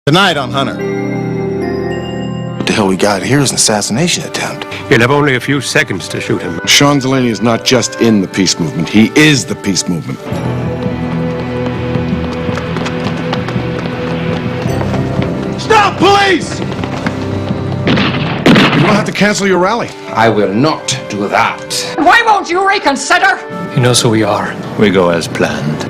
Tonight on Hunter. What the hell we got here is an assassination attempt. You'll have only a few seconds to shoot him. Sean Delaney is not just in the peace movement. He is the peace movement. Stop, police! You will have to cancel your rally. I will not do that. Why won't you reconsider? He knows who we are. We go as planned.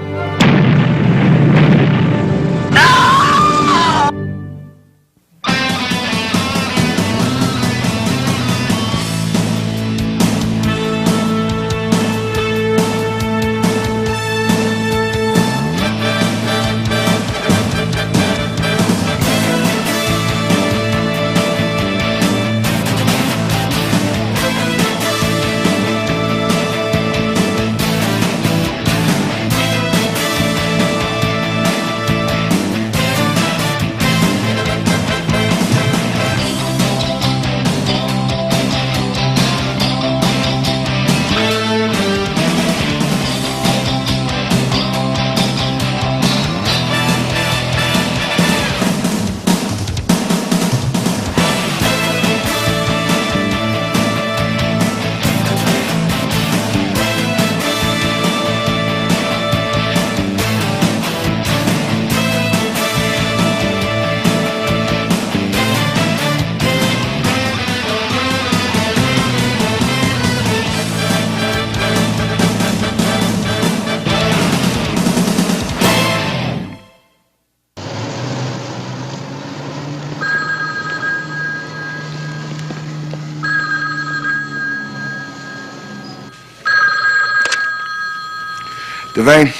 Devane.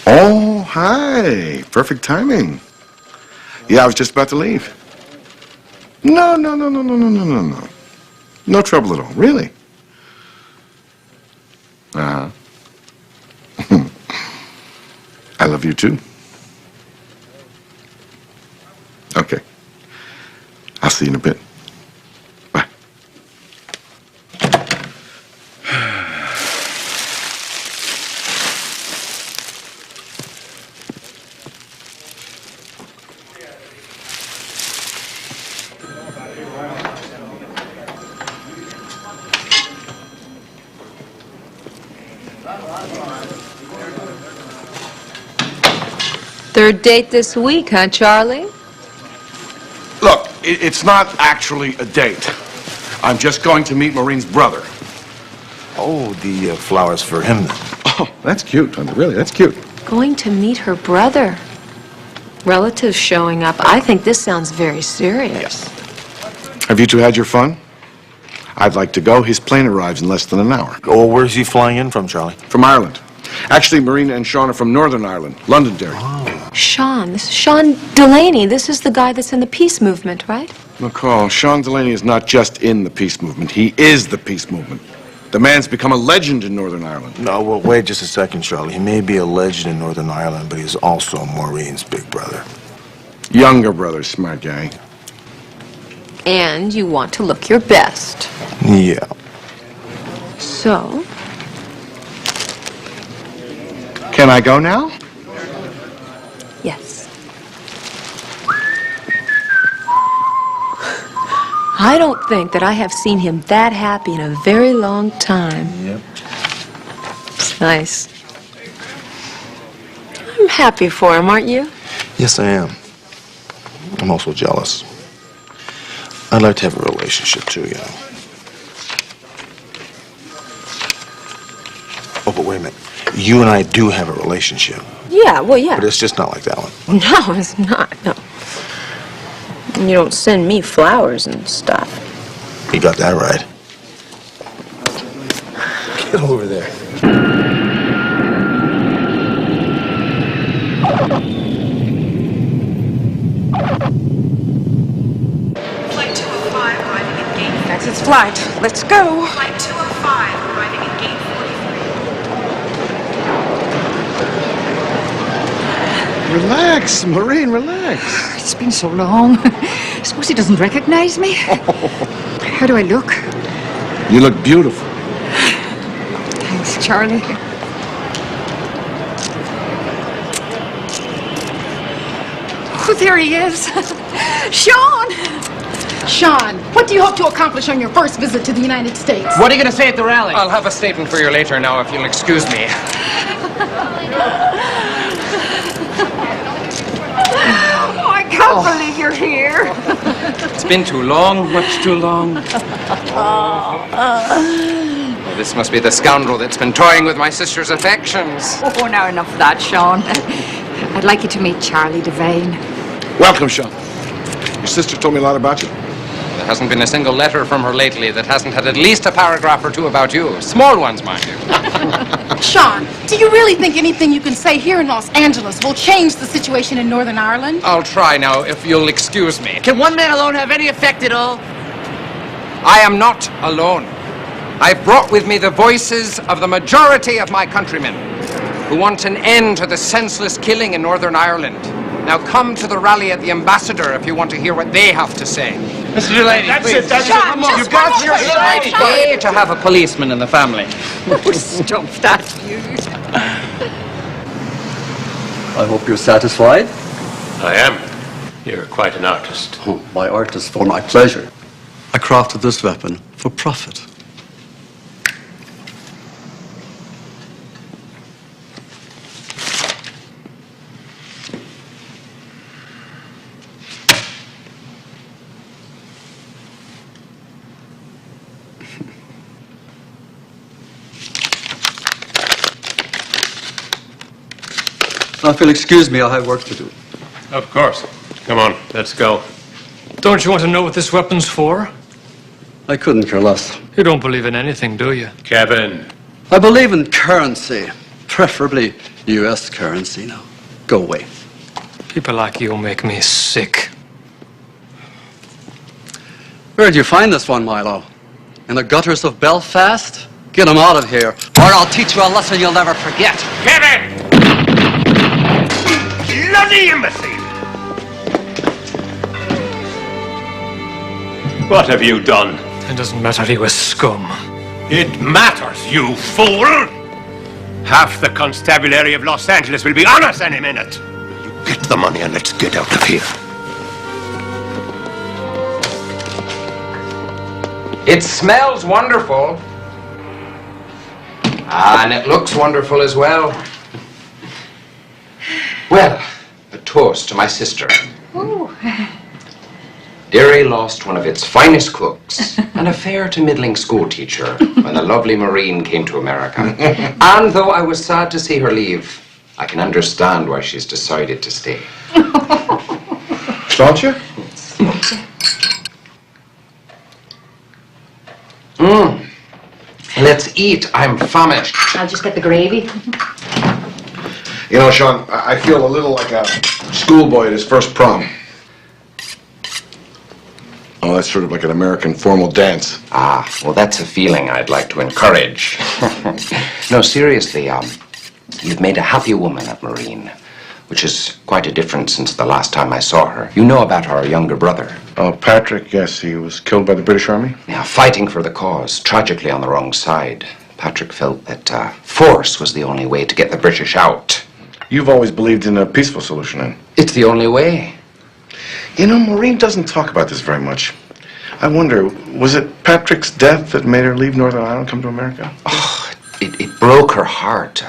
Oh, hi. Perfect timing. Yeah, I was just about to leave. No. No trouble at all, really. Uh-huh. I love you too. Okay. I'll see you in a bit. Bye. Third date this week, huh, Charlie? Look, it's not actually a date. I'm just going to meet Maureen's brother. Oh, the flowers for him then. Oh, that's cute, Hunter. Really, that's cute. Going to meet her brother. Relatives showing up. I think this sounds very serious. Have you two had your fun? I'd like to go. His plane arrives in less than an hour. Oh, where's he flying in from, Charlie? From Ireland. Actually, Marina and Sean are from Northern Ireland, Londonderry. Sean. This is Sean Delaney. This is the guy that's in the peace movement, right? McCall, Sean Delaney is not just in the peace movement. He is the peace movement. The man's become a legend in Northern Ireland. No, well, wait just a second, Charlie. He may be a legend in Northern Ireland, but he's also Maureen's big brother. Younger brother, smart guy. And you want to look your best. Yeah. So? Can I go now? Yes. I don't think that I have seen him that happy in a very long time. Yep. It's nice. I'm happy for him, aren't you? Yes, I am. I'm also jealous. I'd like to have a relationship, too, you know. Oh, but wait a minute. You and I do have a relationship. Yeah, well, yeah. But it's just not like that one. No, it's not, no. You don't send me flowers and stuff. You got that right. Get over there. Flight 205 arriving at gate. That's its flight. Let's go. Flight 205 arriving at gate 43. Relax, Maureen, relax. It's been so long. Suppose he doesn't recognize me? How do I look? You look beautiful. Thanks, Charlie. Oh, there he is. Sean! Sean, what do you hope to accomplish on your first visit to the United States? What are you going to say at the rally? I'll have a statement for you later now, if you'll excuse me. Oh, I can't believe you're here. It's been too long, much too long. Oh, this must be the scoundrel that's been toying with my sister's affections. Oh, now enough of that, Sean. I'd like you to meet Charlie Devane. Welcome, Sean. Your sister told me a lot about you. There hasn't been a single letter from her lately that hasn't had at least a paragraph or two about you. Small ones, mind you. Sean, do you really think anything you can say here in Los Angeles will change the situation in Northern Ireland? I'll try now, if you'll excuse me. Can one man alone have any effect at all? I am not alone. I've brought with me the voices of the majority of my countrymen who want an end to the senseless killing in Northern Ireland. Now come to the rally at the Ambassador if you want to hear what they have to say. Mr. Delaney, please. Come on, You've got your It's okay to have a policeman in the family. Oh, stop that, you. I hope you're satisfied. I am. You're quite an artist. Oh, my art is for my pleasure. I crafted this weapon for profit. Now, if you'll excuse me, I have work to do. Of course. Come on, let's go. Don't you want to know what this weapon's for? I couldn't care less. You don't believe in anything, do you? Kevin. I believe in currency, preferably U.S. currency. Now, go away. People like you make me sick. Where'd you find this one, Milo? In the gutters of Belfast? Get him out of here, or I'll teach you a lesson you'll never forget. Kevin! Bloody imbecile! What have you done? It doesn't matter, he was scum. It matters, you fool! Half the constabulary of Los Angeles will be on us any minute. You get the money and let's get out of here. It smells wonderful. And it looks wonderful as well. Well, a toast to my sister. Oh. Derry lost one of its finest cooks and a fair to middling schoolteacher when the lovely Maureen came to America. And though I was sad to see her leave, I can understand why she's decided to stay. Don't you? Let's eat. I'm famished. I'll just get the gravy. You know, Sean, I feel a little like a schoolboy at his first prom. Oh, that's sort of like an American formal dance. Ah, well, that's a feeling I'd like to encourage. No, seriously, you've made a happy woman at Marine, which is quite a difference since the last time I saw her. You know about our younger brother. Oh, Patrick, yes, he was killed by the British Army. Yeah, fighting for the cause, tragically on the wrong side. Patrick felt that force was the only way to get the British out. You've always believed in a peaceful solution, then? It's the only way. You know, Maureen doesn't talk about this very much. I wonder, was it Patrick's death that made her leave Northern Ireland and come to America? Oh, it broke her heart.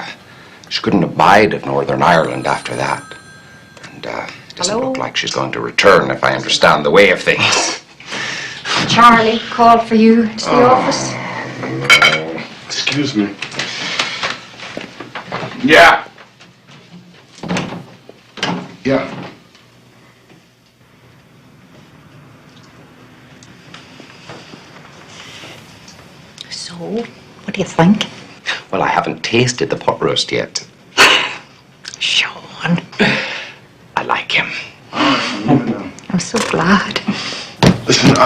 She couldn't abide at Northern Ireland after that. And it doesn't look like she's going to return, if I understand the way of things. Charlie called for you to the office. No. Excuse me. Yeah. Yeah. So, what do you think? Well, I haven't tasted the pot roast yet. Sean. I like him. I'm so glad. Listen,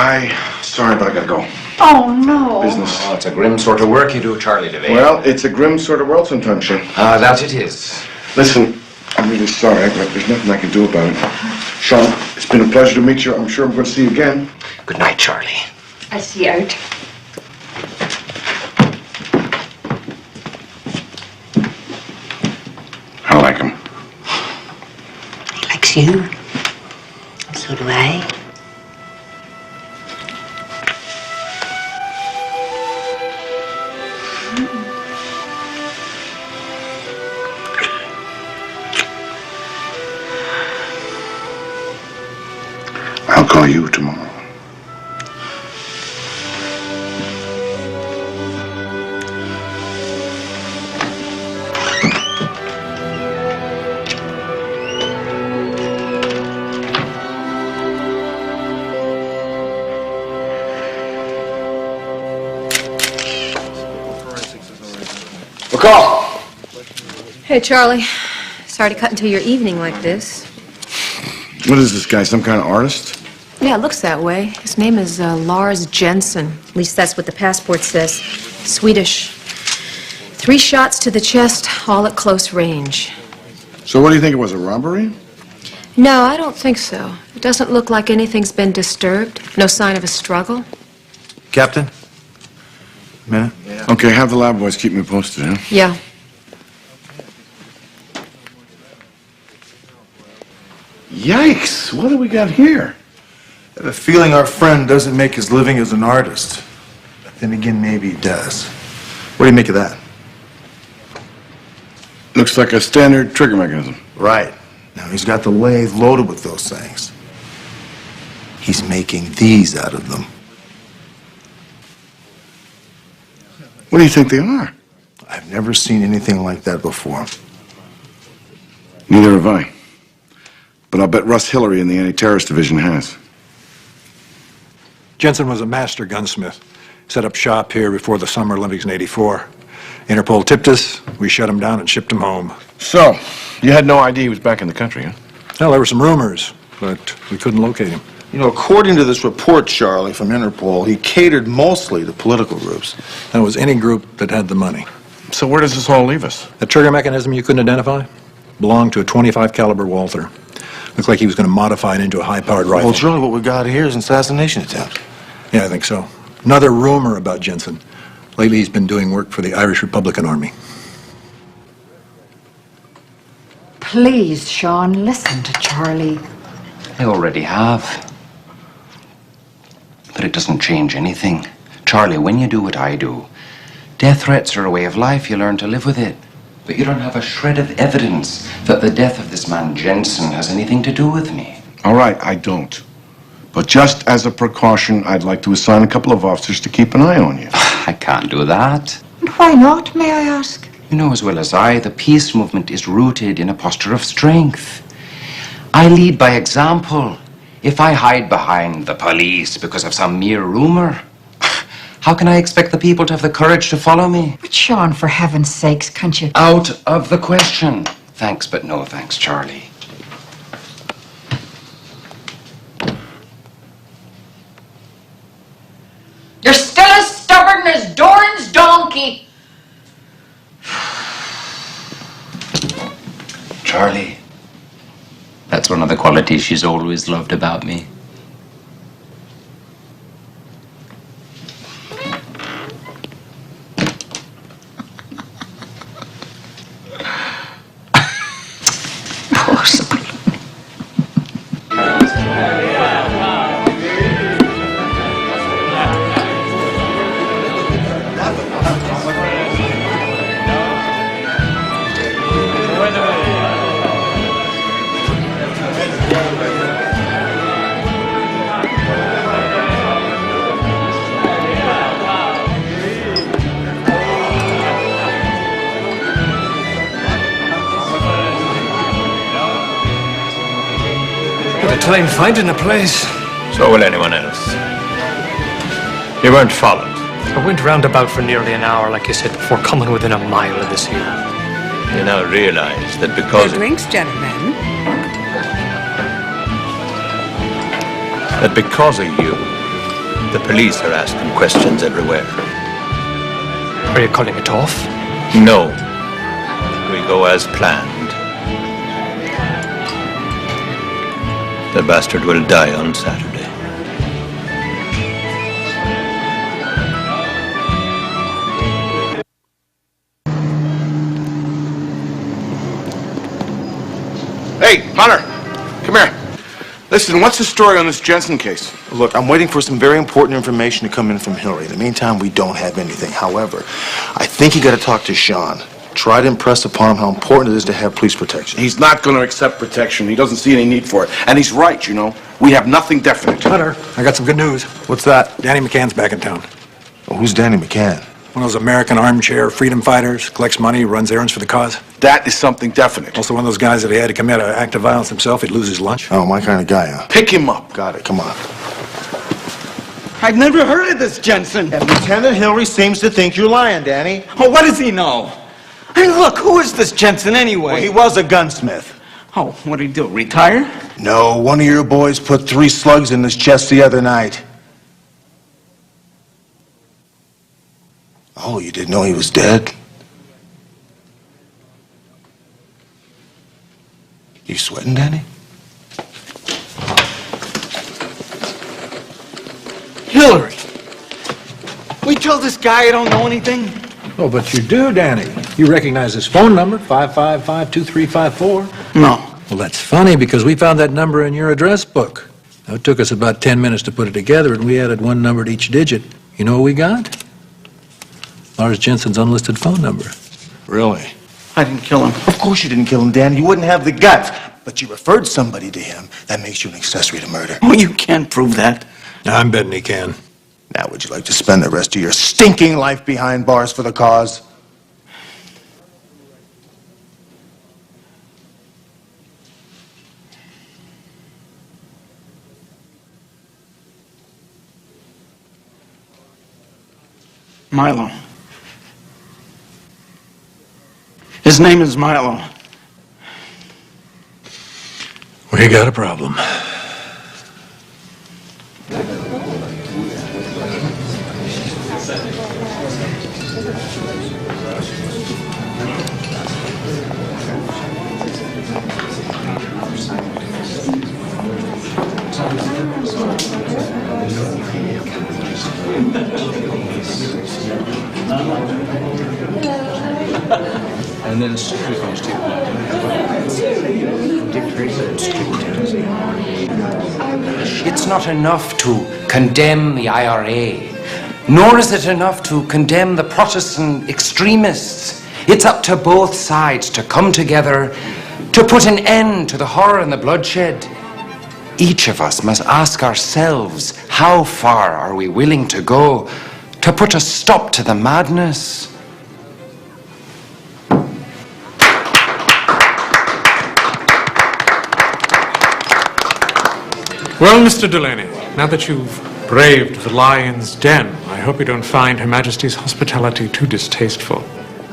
sorry, but I gotta go. Oh, no. Business. Oh, it's a grim sort of work you do, Charlie Devane. Well, it's a grim sort of world sometimes, Sean. Ah, that it is. Listen, I'm really sorry, but there's nothing I can do about it. Sean, it's been a pleasure to meet you. I'm sure I'm going to see you again. Good night, Charlie. I see you out. I like him. He likes you. So do I. I'll call you tomorrow. McCall! Hey, Charlie. Sorry to cut into your evening like this. What is this guy, some kind of artist? Yeah, it looks that way. His name is Lars Jensen. At least that's what the passport says. Swedish. 3 shots to the chest, all at close range. So what do you think it was, a robbery? No, I don't think so. It doesn't look like anything's been disturbed. No sign of a struggle. Captain? Minute? Okay, have the lab boys keep me posted, huh? Yeah. Yikes, what do we got here? I have a feeling our friend doesn't make his living as an artist. But then again, maybe he does. What do you make of that? Looks like a standard trigger mechanism. Right. Now, he's got the lathe loaded with those things. He's making these out of them. What do you think they are? I've never seen anything like that before. Neither have I. But I'll bet Russ Hillary in the anti-terrorist division has. Jensen was a master gunsmith. Set up shop here before the Summer Olympics in '84. Interpol tipped us, we shut him down and shipped him home. So, you had no idea he was back in the country, huh? Well, there were some rumors, but we couldn't locate him. You know, according to this report, Charlie, from Interpol, he catered mostly to political groups. That was any group that had the money. So where does this all leave us? The trigger mechanism you couldn't identify belonged to a .25 caliber Walther. Looked like he was going to modify it into a high-powered rifle. Well, Charlie, what we got here is an assassination attempt. Yeah, I think so. Another rumor about Jensen. Lately, he's been doing work for the Irish Republican Army. Please, Sean, listen to Charlie. I already have. But it doesn't change anything. Charlie, when you do what I do, death threats are a way of life. You learn to live with it. But you don't have a shred of evidence that the death of this man Jensen has anything to do with me. All right, I don't. But just as a precaution, I'd like to assign a couple of officers to keep an eye on you. I can't do that. And why not, may I ask? You know as well as I, the peace movement is rooted in a posture of strength. I lead by example. If I hide behind the police because of some mere rumor, how can I expect the people to have the courage to follow me? But Sean, for heaven's sakes, can't you... Out of the question. Thanks, but no thanks, Charlie. You're still as stubborn as Doran's donkey. Charlie, that's one of the qualities she's always loved about me. Time finding a place. So will anyone else. You weren't followed. I went roundabout for nearly an hour, like you said, before coming within a mile of this here. You now realize that because... Your drinks, gentlemen. That because of you, the police are asking questions everywhere. Are you calling it off? No. We go as planned. The bastard will die on Saturday. Hey, Hunter, come here. Listen, what's the story on this Jensen case? Look, I'm waiting for some very important information to come in from Hillary. In the meantime, we don't have anything. However, I think you got to talk to Sean. Try to impress upon him how important it is to have police protection. He's not going to accept protection. He doesn't see any need for it. And he's right, you know. We have nothing definite. Hunter, I got some good news. What's that? Danny McCann's back in town. Well, who's Danny McCann? One of those American armchair freedom fighters, collects money, runs errands for the cause. That is something definite. Also one of those guys that if he had to commit an act of violence himself, he'd lose his lunch. Oh, my kind of guy, huh? Pick him up. Got it. Come on. I've never heard of this Jensen. And Lieutenant Hillary seems to think you're lying, Danny. Oh, what does he know? I mean, look, who is this Jensen anyway? Well, he was a gunsmith. Oh, what did he do, retire? No, one of your boys put 3 slugs in his chest the other night. Oh, you didn't know he was dead? You sweating, Danny? Hillary! We tell this guy I don't know anything? Oh, but you do, Danny. You recognize his phone number, 555-2354? No. Well, that's funny because we found that number in your address book. Now, it took us about 10 minutes to put it together, and we added 1 number to each digit. You know what we got? Lars Jensen's unlisted phone number. Really? I didn't kill him. Of course you didn't kill him, Danny. You wouldn't have the guts. But you referred somebody to him. That makes you an accessory to murder. Oh, you can't prove that. I'm betting he can. Now, would you like to spend the rest of your stinking life behind bars for the cause? Milo. His name is Milo. We got a problem. And then it's not enough to condemn the IRA, nor is it enough to condemn the Protestant extremists. It's up to both sides to come together to put an end to the horror and the bloodshed. Each of us must ask ourselves, how far are we willing to go to put a stop to the madness? Well, Mr. Delaney, now that you've braved the lion's den, I hope you don't find Her Majesty's hospitality too distasteful.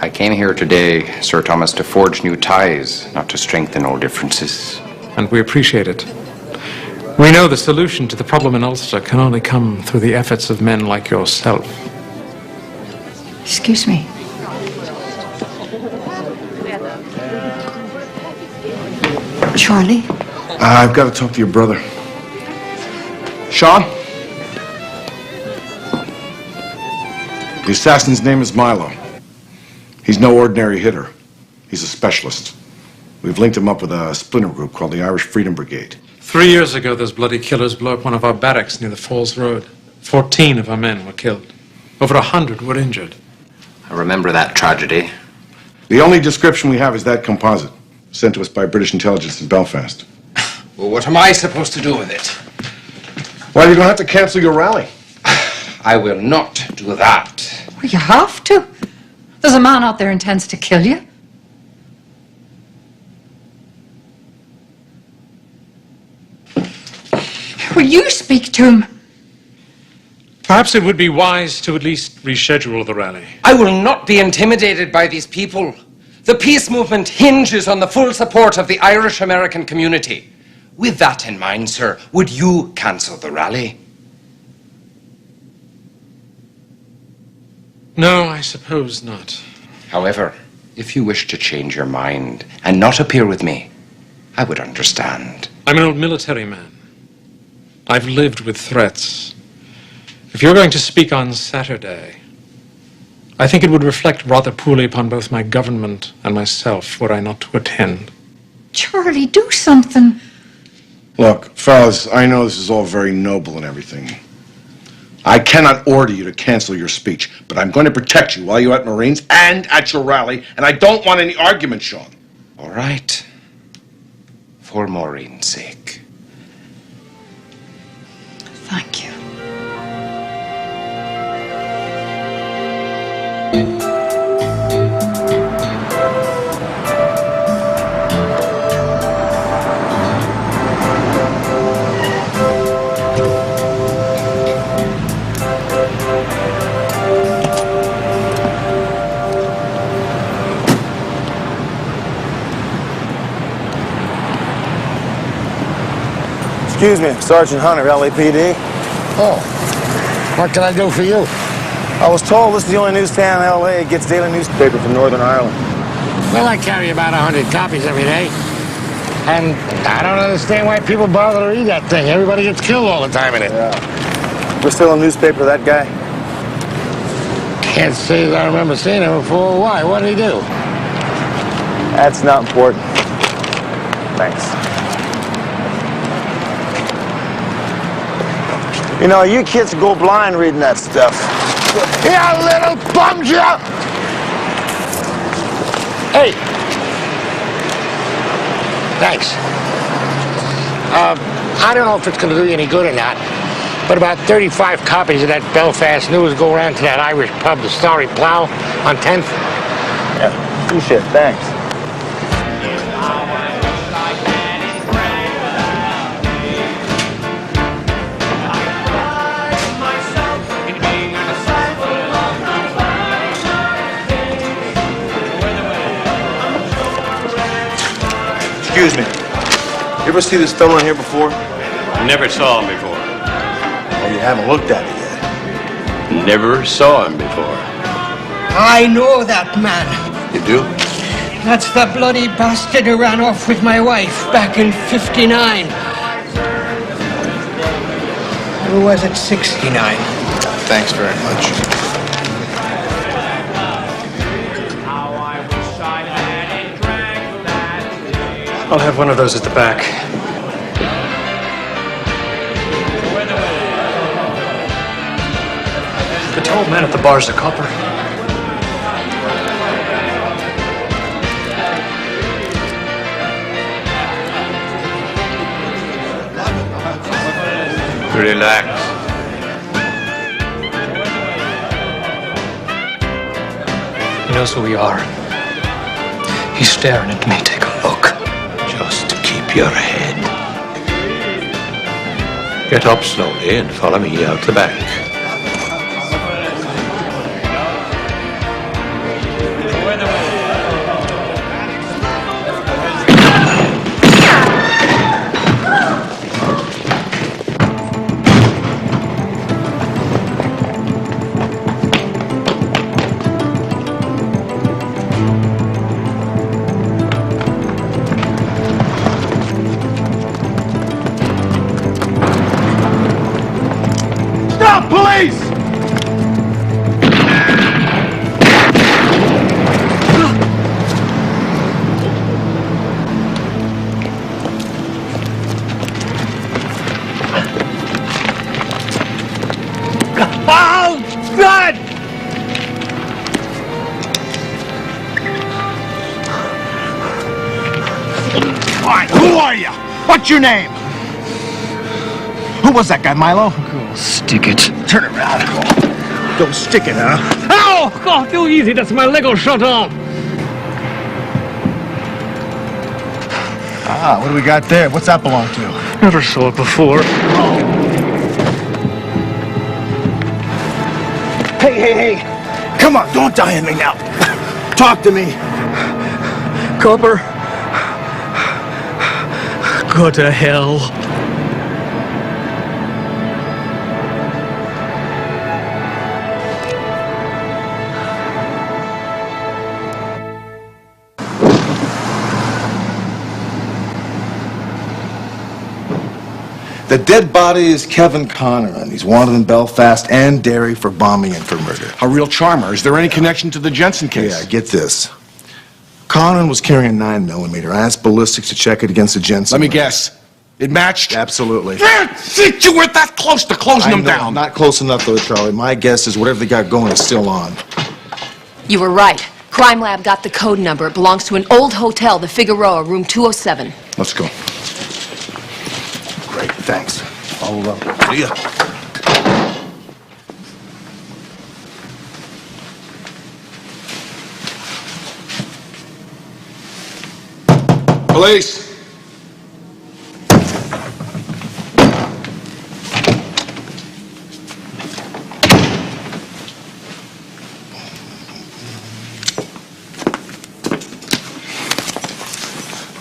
I came here today, Sir Thomas, to forge new ties, not to strengthen old differences. And we appreciate it. We know the solution to the problem in Ulster can only come through the efforts of men like yourself. Excuse me. Charlie? I've got to talk to your brother. Sean? The assassin's name is Milo. He's no ordinary hitter. He's a specialist. We've linked him up with a splinter group called the Irish Freedom Brigade. 3 years ago, those bloody killers blew up one of our barracks near the Falls Road. 14 of our men were killed. Over 100 were injured. I remember that tragedy. The only description we have is that composite, sent to us by British intelligence in Belfast. Well, what am I supposed to do with it? Well, you're going to have to cancel your rally. I will not do that. Well, you have to. There's a man out there intends to kill you. Will you speak to him? Perhaps it would be wise to at least reschedule the rally. I will not be intimidated by these people. The peace movement hinges on the full support of the Irish-American community. With that in mind, sir, would you cancel the rally? No, I suppose not. However, if you wish to change your mind and not appear with me, I would understand. I'm an old military man. I've lived with threats. If you're going to speak on Saturday, I think it would reflect rather poorly upon both my government and myself were I not to attend. Charlie, do something. Look, Fellas, I know this is all very noble and everything. I cannot order you to cancel your speech, but I'm going to protect you while you're at Marines and at your rally, and I don't want any argument, Sean. All right. For Maureen's sake. Thank you. Excuse me, Sergeant Hunter, LAPD. Oh, what can I do for you? I was told this is the only newsstand in LA that gets daily newspaper from Northern Ireland. Well, I carry about 100 copies every day. And I don't understand why people bother to read that thing. Everybody gets killed all the time in it. Yeah. We're still a newspaper, that guy? Can't say that I remember seeing him before. Why? What did he do? That's not important. Thanks. You know, you kids go blind reading that stuff. You little bums, you! Hey! Thanks. I don't know if it's going to do you any good or not, but about 35 copies of that Belfast News go around to that Irish pub, the Starry Plough, on 10th. Yeah, appreciate it. Thanks. Excuse me. You ever see this fellow in here before? Never saw him before. Oh, you haven't looked at it yet. Never saw him before. I know that man. You do? That's the bloody bastard who ran off with my wife back in '59. Who was it, '69? Thanks very much. I'll have one of those at the back. The tall man at the bar's a copper. Relax. He knows who we are. He's staring at me. Take a look. Just keep your head. Get up slowly and follow me out the back. Police! Oh, God! All right, who are you? What's your name? Who was that guy, Milo? Go stick it. Turn around. Don't stick it, huh? Ow! God, too easy. That's my Lego shut off. Ah, what do we got there? What's that belong to? Never saw it before. Hey. Come on, don't die on me now. Talk to me. Copper. Go to hell. The dead body is Kevin Connor, and he's wanted in Belfast and Derry for bombing and for murder. A real charmer. Is there any connection to the Jensen case? Yeah, get this. Connor was carrying 9mm. I asked ballistics to check it against the Jensen. Let me guess. It matched? Absolutely. You were that close to closing them down. Not close enough, though, Charlie. My guess is whatever they got going is still on. You were right. Crime Lab got the code number. It belongs to an old hotel, the Figueroa, room 207. Let's go. Great, thanks. Follow up. See ya. Police!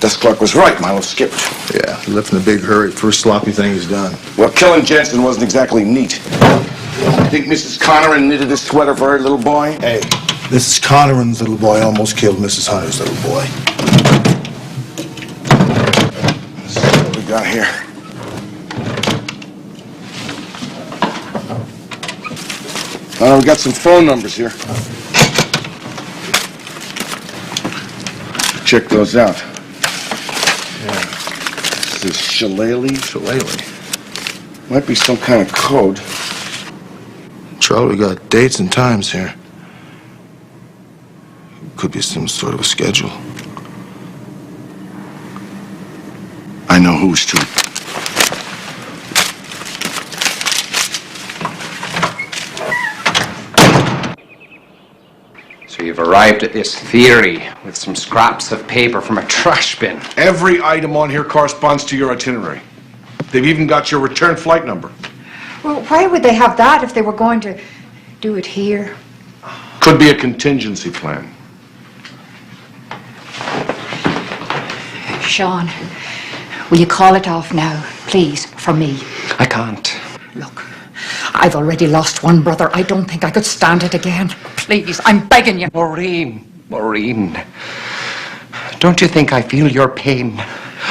Desk clerk was right. Milo skipped. Yeah, he left in a big hurry. First sloppy thing he's done. Well, killing Jensen wasn't exactly neat. Think Mrs. Conneran knitted a sweater for her little boy? Hey, Mrs. Conneran's little boy almost killed Mrs. Hunter's little boy. Let's see what we got here. Oh, we got some phone numbers here. Check those out. Yeah. This is Shillelagh. Shillelagh. Might be some kind of code. Charlie, we got dates and times here. Could be some sort of a schedule. I know who's to. So you've arrived at this theory with some scraps of paper from a trash bin. Every item on here corresponds to your itinerary. They've even got your return flight number. Well, why would they have that if they were going to do it here? Could be a contingency plan. Sean, will you call it off now, please, for me? I can't. Look, I've already lost one brother. I don't think I could stand it again. Please, I'm begging you. Maureen, don't you think I feel your pain?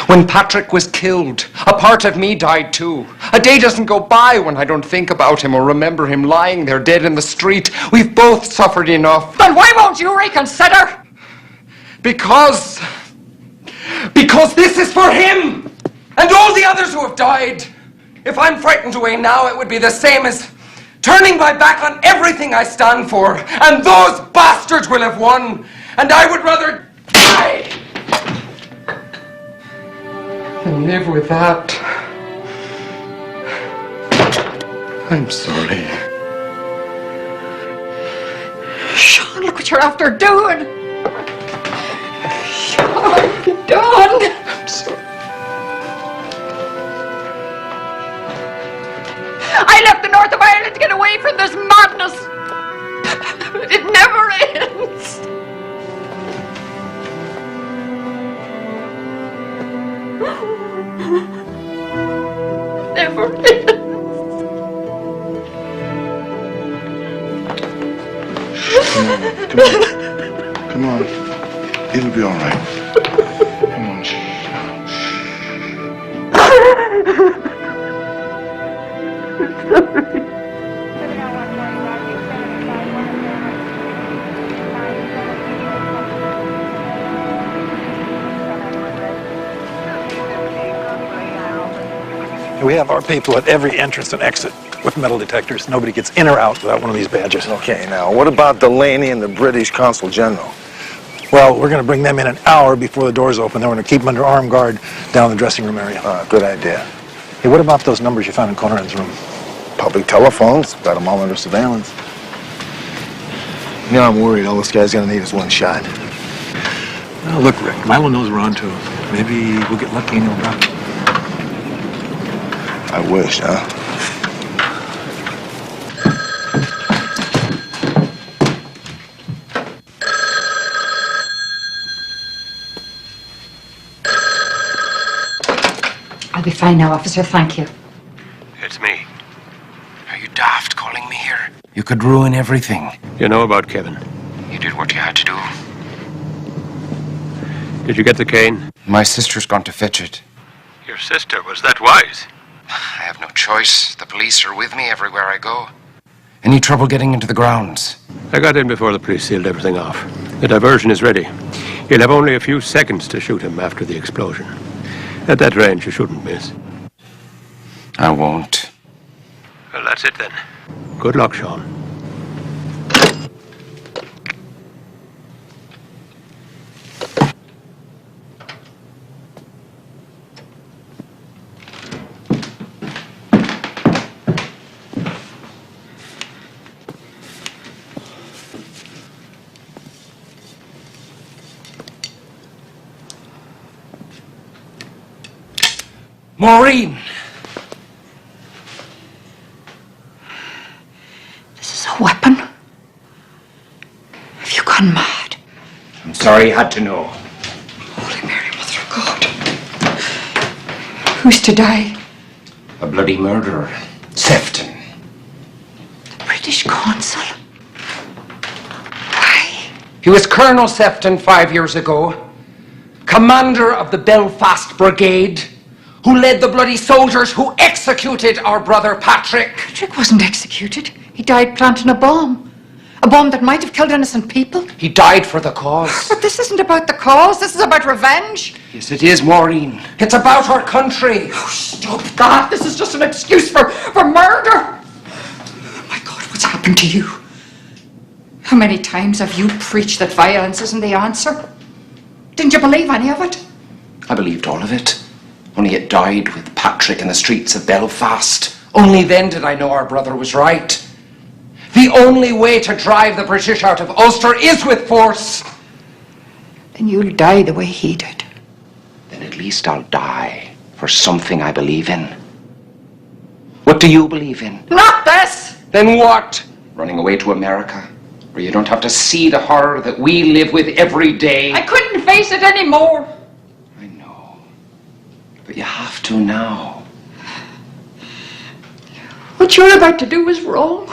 When Patrick was killed, a part of me died too. A day doesn't go by when I don't think about him or remember him lying there dead in the street. We've both suffered enough. Then why won't you reconsider? Because this is for him and all the others who have died. If I'm frightened away now, it would be the same as turning my back on everything I stand for. And those bastards will have won. And I would rather die than live with that. I'm sorry. Sean, look what you're after doing. Sean, you're done. I'm sorry. I left the north of Ireland to get away from this madness. It never ends. Never ends. Come on. It'll be all right. Come on. We have our people at every entrance and exit with metal detectors. Nobody gets in or out without one of these badges. Okay, now, what about Delaney and the British Consul General? Well, we're going to bring them in an hour before the doors open. Then we're going to keep them under armed guard down in the dressing room area. Good idea. Hey, what about those numbers you found in Conneran's room? Public telephones. Got them all under surveillance. You know, I'm worried all this guy's going to need is one shot. Well, look, Rick, Milo knows we're on to him. Maybe we'll get lucky and he'll drop it. I wish, huh? I'll be fine now, officer. Thank you. It's me. Are you daft calling me here? You could ruin everything. You know about Kevin. You did what you had to do. Did you get the cane? My sister's gone to fetch it. Your sister was that wise. I have no choice. The police are with me everywhere I go. Any trouble getting into the grounds? I got in before the police sealed everything off. The diversion is ready. You'll have only a few seconds to shoot him after the explosion. At that range, you shouldn't miss. I won't. Well, that's it then. Good luck, Sean. Maureen! This is a weapon? Have you gone mad? I'm sorry you had to know. Holy Mary, Mother of God. Who's to die? A bloody murderer. Sefton. The British consul? He was Colonel Sefton 5 years ago. Commander of the Belfast Brigade. Who led the bloody soldiers who executed our brother Patrick. Patrick wasn't executed. He died planting a bomb. A bomb that might have killed innocent people. He died for the cause. But this isn't about the cause. This is about revenge. Yes, it is, Maureen. It's about our country. Oh, stop that. This is just an excuse for murder. Oh, my God, what's happened to you? How many times have you preached that violence isn't the answer? Didn't you believe any of it? I believed all of it. Only it died with Patrick in the streets of Belfast. Only then did I know our brother was right. The only way to drive the British out of Ulster is with force. Then you'll die the way he did. Then at least I'll die for something I believe in. What do you believe in? Not this! Then what? Running away to America, where you don't have to see the horror that we live with every day. I couldn't face it anymore. But you have to now. What you're about to do is wrong.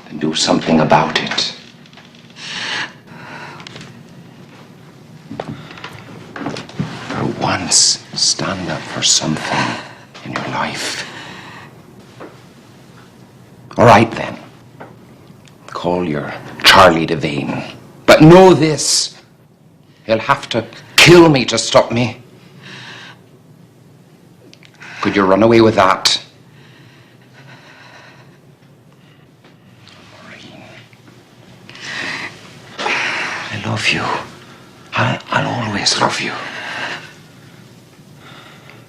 Then do something about it. For once, stand up for something in your life. All right, then. Call your Charlie Devane. But know this, he'll have to kill me to stop me. Could you run away with that? Maureen, I love you. I'll always love you.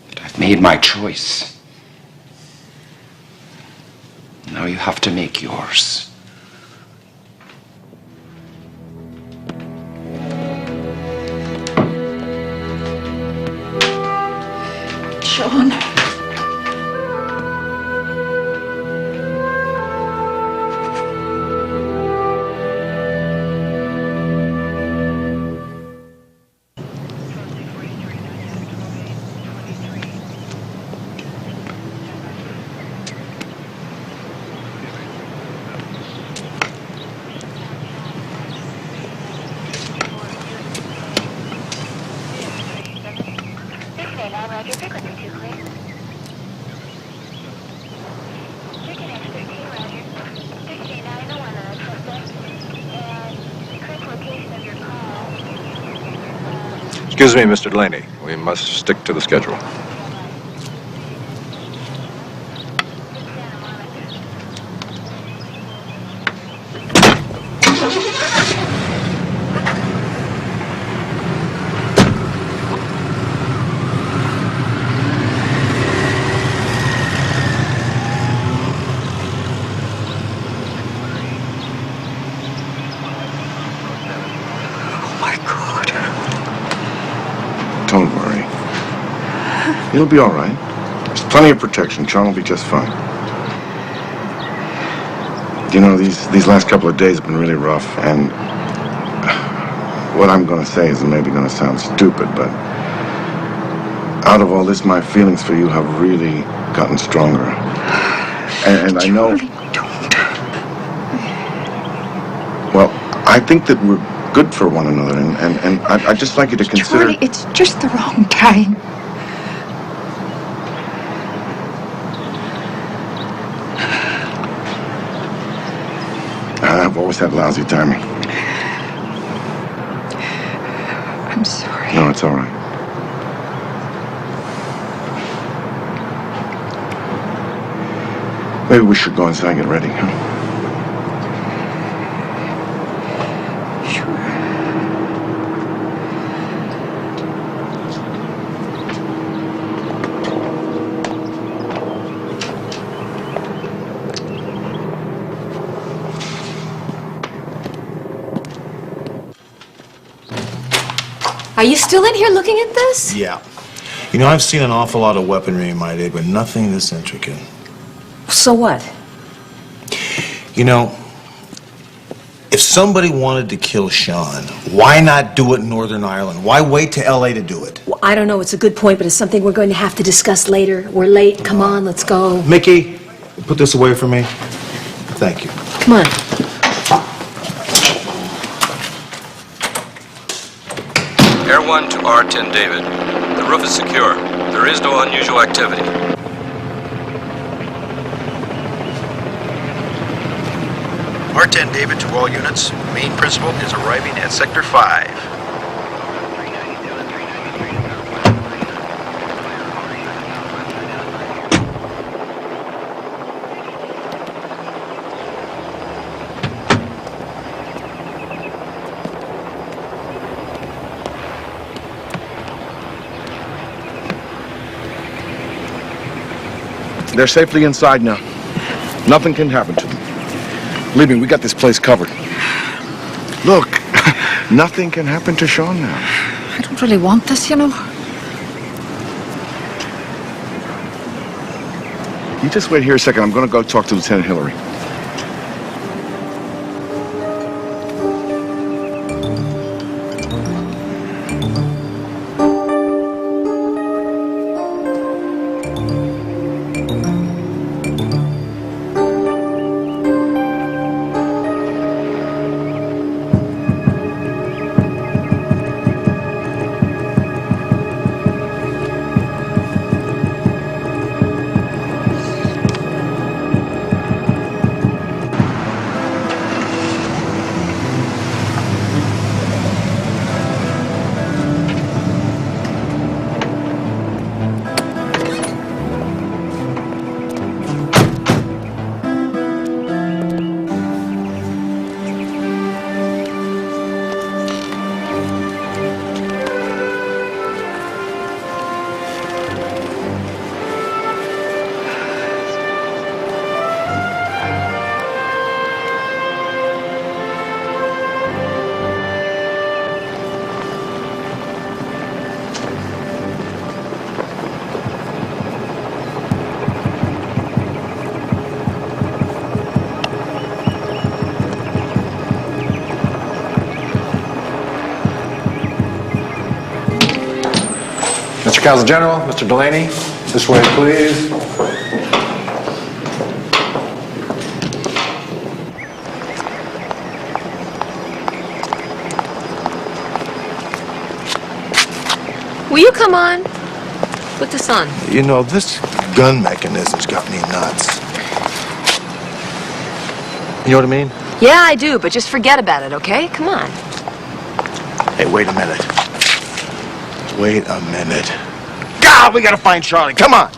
But I've made my choice. Now you have to make yours. Sean. Excuse me, Mr. Delaney. We must stick to the schedule. Don't worry. You'll be all right. There's plenty of protection. Sean will be just fine. You know, these last couple of days have been really rough, and what I'm going to say is maybe going to sound stupid, but out of all this, my feelings for you have really gotten stronger. And I know... Well, I think that we're good for one another, and I'd just like you to consider... Charlie, it's just the wrong time. I've always had lousy timing. sorry. No, it's all right. Maybe we should go inside and get ready, huh? Are you still in here looking at this? Yeah. You know, I've seen an awful lot of weaponry in my day, but nothing this intricate. So what? You know, if somebody wanted to kill Sean, why not do it in Northern Ireland? Why wait to L.A. to do it? Well, I don't know. It's a good point, but it's something we're going to have to discuss later. We're late. Come on, let's go. Mickey, put this away for me. Thank you. Come on. Air 1 to R10 David. The roof is secure. There is no unusual activity. R10 David to all units. Main principal is arriving at Sector 5. They're safely inside now. Nothing can happen to them. Believe me, we got this place covered. Look, nothing can happen to Sean now. I don't really want this, you know. You just wait here a second. I'm going to go talk to Lieutenant Hillary. Mr. Counsel General, Mr. Delaney, this way, please. Will you come on? Put this on. You know, this gun mechanism's got me nuts. You know what I mean? Yeah, I do, but just forget about it, okay? Come on. Hey, wait a minute. Wait a minute. God, we gotta find Charlie. Come on.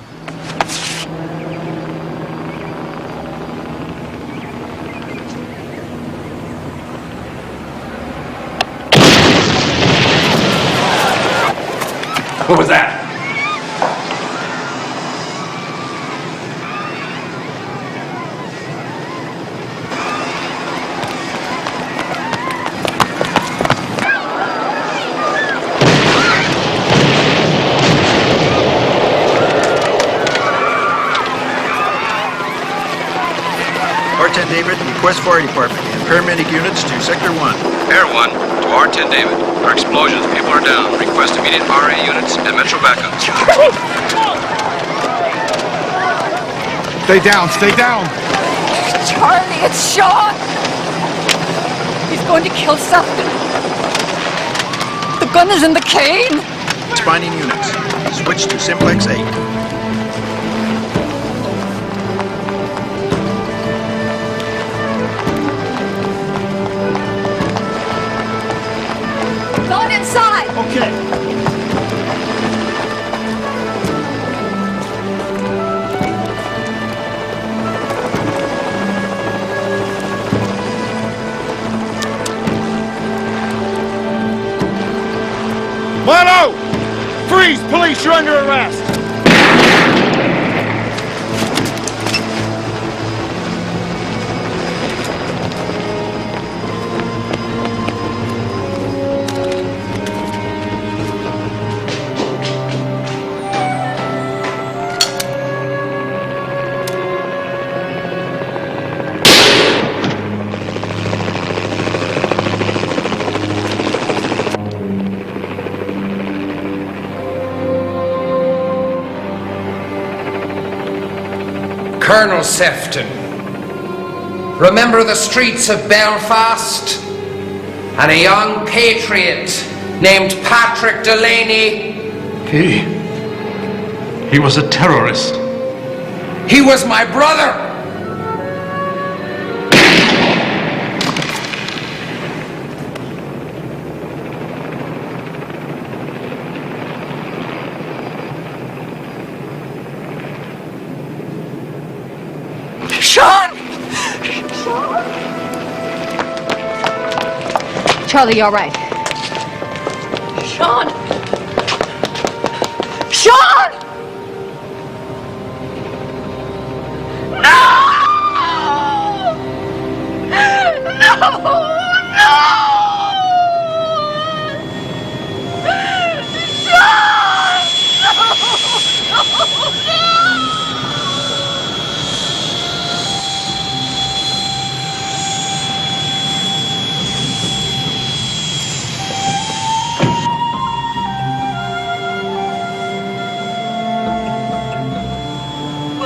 What was that? R10 David, request fire department and paramedic units to Sector 1. Air 1 to R10 David. There are explosions. People are down. Request immediate RA units and Metro backup. Stay down, stay down. Charlie, it's Sean. He's going to kill something. The gun is in the cane. Spinding units, switch to Simplex 8. Gone inside. Okay. Milo! Freeze! Police, you're under arrest! Colonel Sefton, remember the streets of Belfast? And a young patriot named Patrick Delaney? He was a terrorist. He was my brother! Sean! Charlie, you all right? Sean! Sean! No! No!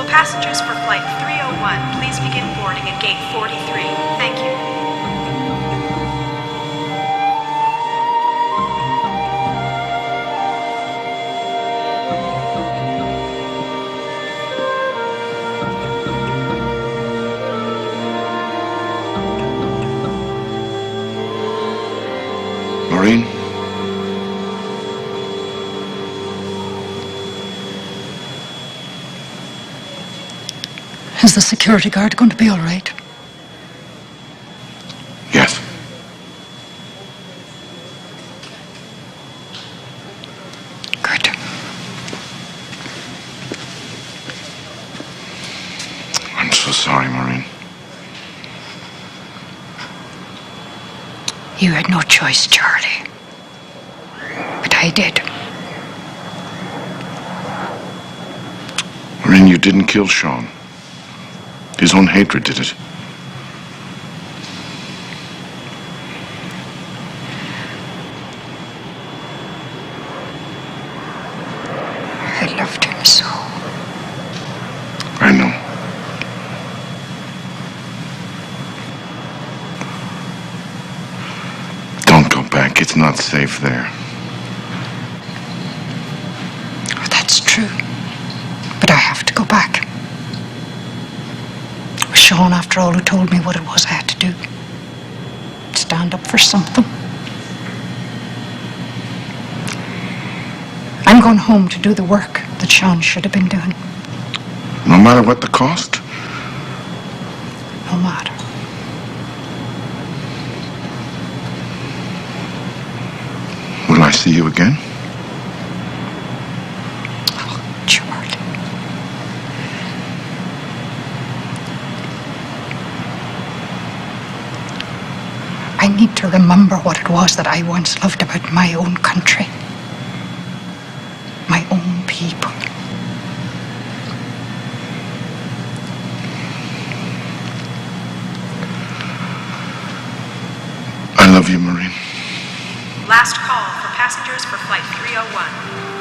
Passengers for flight 301, please begin boarding at gate 43. Thank you. Maureen? Is the security guard going to be all right? Yes. Good. I'm so sorry, Maureen. You had no choice, Charlie. But I did. Maureen, you didn't kill Sean. His own hatred did it. I loved him so. I know. Don't go back. It's not safe there. That's true. But I have to go back. It was Sean, after all, who told me what it was I had to do. Stand up for something. I'm going home to do the work that Sean should have been doing. No matter what the cost? No matter. Will I see you again? Oh, Charlie. I need to remember what it was that I once loved about my own country. My own people. I love you, Maureen. Last call for passengers for flight 301.